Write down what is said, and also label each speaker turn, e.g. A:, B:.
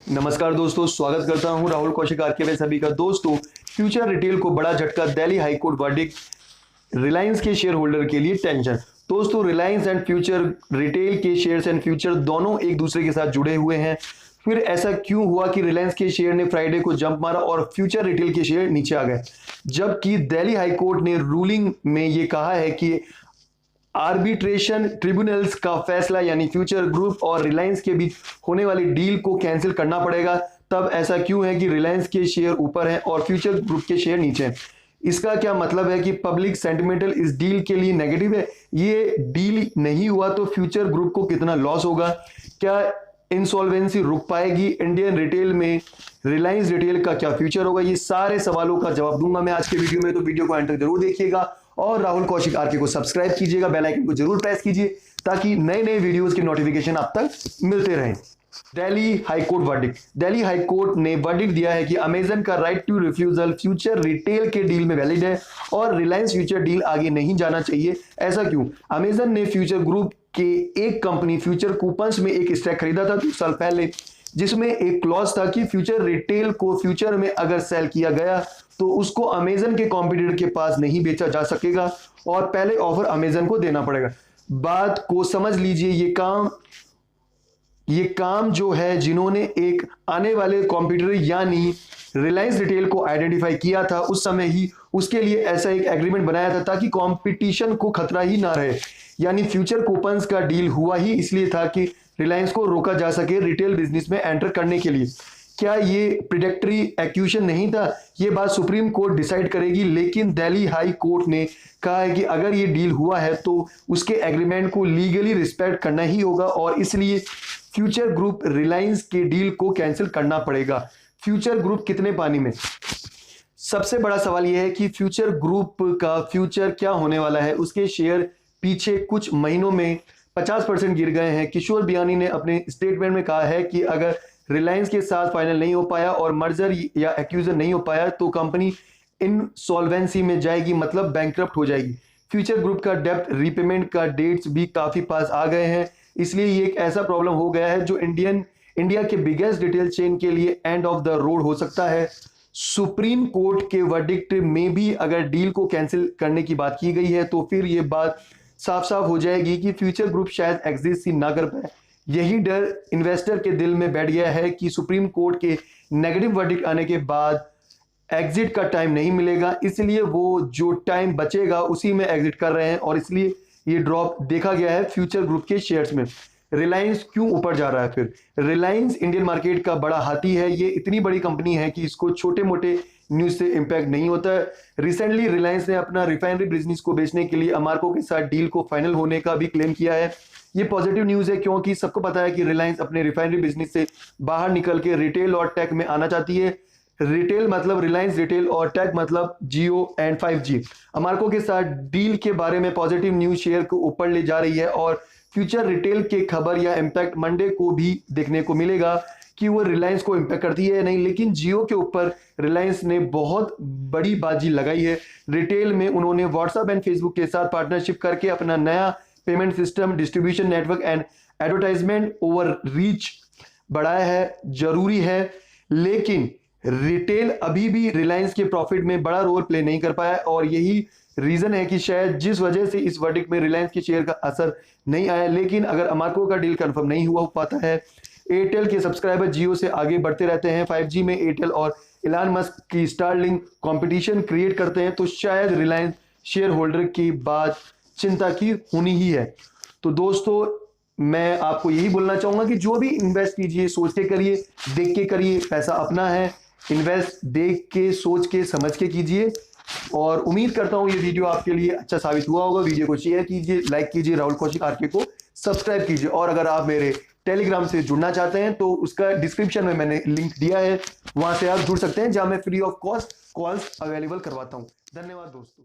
A: नमस्कार दोस्तों, स्वागत करता हूं राहुल कौशिक आर के सभी का। दोस्तों, फ्यूचर रिटेल को बड़ा झटका, दिल्ली हाईकोर्ट वर्डिक्ट, रिलायंस के शेयर होल्डर के लिए टेंशन। दोस्तों, रिलायंस एंड फ्यूचर रिटेल के शेयर्स एंड फ्यूचर दोनों एक दूसरे के साथ जुड़े हुए हैं। फिर ऐसा क्यों हुआ कि रिलायंस के शेयर ने फ्राइडे को जंप मारा और फ्यूचर रिटेल के शेयर नीचे आ गए, जबकि दिल्ली हाईकोर्ट ने रूलिंग में यह कहा है कि आर्बिट्रेशन ट्रिब्यूनल्स का फैसला यानी फ्यूचर ग्रुप और रिलायंस के बीच होने वाली डील को कैंसिल करना पड़ेगा। तब ऐसा क्यों है कि रिलायंस के शेयर ऊपर हैं और फ्यूचर ग्रुप के शेयर नीचे हैं? इसका क्या मतलब है कि पब्लिक सेंटिमेंटल इस डील के लिए नेगेटिव है? ये डील नहीं हुआ तो फ्यूचर ग्रुप को कितना लॉस होगा? क्या इंसॉल्वेंसी रुक पाएगी? इंडियन रिटेल में रिलायंस रिटेल का क्या फ्यूचर होगा? ये सारे सवालों का जवाब दूंगा मैं आज के वीडियो में, तो वीडियो को एंड तक जरूर देखिएगा और राहुल कौशिक आरके को सब्सक्राइब कीजिएगा, बेल आइकन को जरूर प्रेस कीजिए ताकि नए नए वीडियोस के नोटिफिकेशन आप तक मिलते रहें। Delhi high court verdict. Delhi high court ने वर्डिक्ट दिया है कि अमेजन का right to refusal Future Retail के डील में वैलिड है और रिलायंस फ्यूचर डील आगे नहीं जाना चाहिए। ऐसा क्यों? अमेजन ने फ्यूचर ग्रुप के एक कंपनी फ्यूचर कूपन्स में एक स्टॉक खरीदा था 2 साल पहले, जिसमें एक क्लॉज था कि फ्यूचर रिटेल को फ्यूचर में अगर सेल किया गया तो उसको अमेजन के कॉम्पिटिटर के पास नहीं बेचा जा सकेगा और पहले ऑफर अमेजन को देना पड़ेगा। बात को समझ लीजिए, ये काम जो है जिन्होंने एक आने वाले कॉम्पिटिटर यानी रिलायंस रिटेल को आइडेंटिफाई किया था, उस समय ही उसके लिए ऐसा एक एग्रीमेंट बनाया था ताकि कंपटीशन को खतरा ही ना रहे। यानी फ्यूचर कूपन्स का डील हुआ ही इसलिए था कि रिलायंस को रोका जा सके रिटेल बिजनेस में एंटर करने के लिए। क्या ये प्रिडिक्टरी एक्यूशन नहीं था? ये बात सुप्रीम कोर्ट डिसाइड करेगी, लेकिन दिल्ली हाई कोर्ट ने कहा है कि अगर ये डील हुआ है तो उसके एग्रीमेंट को लीगली रिस्पेक्ट करना ही होगा और इसलिए फ्यूचर ग्रुप रिलायंस के डील को कैंसिल करना पड़ेगा। फ्यूचर ग्रुप कितने पानी में? सबसे बड़ा सवाल यह है कि फ्यूचर ग्रुप का फ्यूचर क्या होने वाला है। उसके शेयर पीछे कुछ महीनों में 50% गिर गए हैं। किशोर बियानी ने अपने स्टेटमेंट में कहा है कि अगर रिलायंस के साथ फाइनल नहीं हो पाया और मर्जर या एक्यूजन नहीं हो पाया तो कंपनी इनसॉल्वेंसी में जाएगी, मतलब बैंकरप्ट हो जाएगी। फ्यूचर ग्रुप का डेब्ट रीपेमेंट का डेट्स भी काफी पास आ गए हैं, इसलिए ये एक ऐसा प्रॉब्लम हो गया है जो इंडिया के बिगेस्ट रिटेल चेन के लिए एंड ऑफ द रोड हो सकता है। सुप्रीम कोर्ट के वर्डिक्ट में भी अगर डील को कैंसिल करने की बात की गई है तो फिर ये बात साफ साफ हो जाएगी कि फ्यूचर ग्रुप शायद एग्जिस्ट ही ना कर पाए। यही डर इन्वेस्टर के दिल में बैठ गया है कि सुप्रीम कोर्ट के नेगेटिव वर्डिक्ट आने के बाद एग्जिट का टाइम नहीं मिलेगा, इसलिए वो जो टाइम बचेगा उसी में एग्जिट कर रहे हैं और इसलिए ये ड्रॉप देखा गया है फ्यूचर ग्रुप के शेयर्स में। रिलायंस क्यों ऊपर जा रहा है? फिर रिलायंस इंडियन मार्केट का बड़ा हाथी है। ये इतनी बड़ी कंपनी है कि इसको छोटे मोटे न्यूज से इंपैक्ट नहीं होता है। रिसेंटली रिलायंस ने अपना रिफाइनरी बिजनेस को बेचने के लिए अमार्को के साथ डील को फाइनल होने का भी क्लेम किया है। ये पॉजिटिव न्यूज है क्योंकि सबको पता है कि रिलायंस अपने रिफाइनरी बिजनेस से बाहर निकल के रिटेल और टेक में आना चाहती है। रिटेल मतलब रिलायंस रिटेल और टेक मतलब जियो एंड 5G। अमार्को के साथ डील के बारे में पॉजिटिव न्यूज शेयर को ऊपर ले जा रही है और फ्यूचर रिटेल के खबर या इंपैक्ट मंडे को भी देखने को मिलेगा कि वो रिलायंस को इंपैक्ट करती है या नहीं। लेकिन जियो के ऊपर रिलायंस ने बहुत बड़ी बाजी लगाई है। रिटेल में उन्होंने व्हाट्सएप एंड फेसबुक के साथ पार्टनरशिप करके अपना नया payment system, distribution network and advertisement over reach बढ़ाया है। जरूरी है, लेकिन रिटेल अभी भी रिलायंस के प्रॉफिट में बड़ा रोल प्ले नहीं कर पाया और यही रीजन है कि शायद जिस वजह से इस वर्डिक्ट में रिलायंस के शेयर का असर नहीं आया। लेकिन अगर अमार्को का डील कंफर्म नहीं हुआ पाता है, एयरटेल के सब्सक्राइबर जियो से आगे बढ़ते रहते हैं, 5G में एयरटेल और इलान मस्क की स्टारलिंक कंपटीशन क्रिएट करते हैं, तो शायद रिलायंस शेयर होल्डर की बात चिंता की होनी ही है। तो दोस्तों, मैं आपको यही बोलना चाहूंगा कि जो भी इन्वेस्ट कीजिए सोच के करिए, देख के करिए। पैसा अपना है, इन्वेस्ट देख के, सोच के, समझ के कीजिए। और उम्मीद करता हूं ये वीडियो आपके लिए अच्छा साबित हुआ होगा। वीडियो को शेयर कीजिए, लाइक कीजिए, राहुल कौशिक आरके को सब्सक्राइब कीजिए और अगर आप मेरे टेलीग्राम से जुड़ना चाहते हैं तो उसका डिस्क्रिप्शन में मैंने लिंक दिया है, वहां से आप जुड़ सकते हैं जहां मैं free of cost calls available करवाता हूं। धन्यवाद दोस्तों।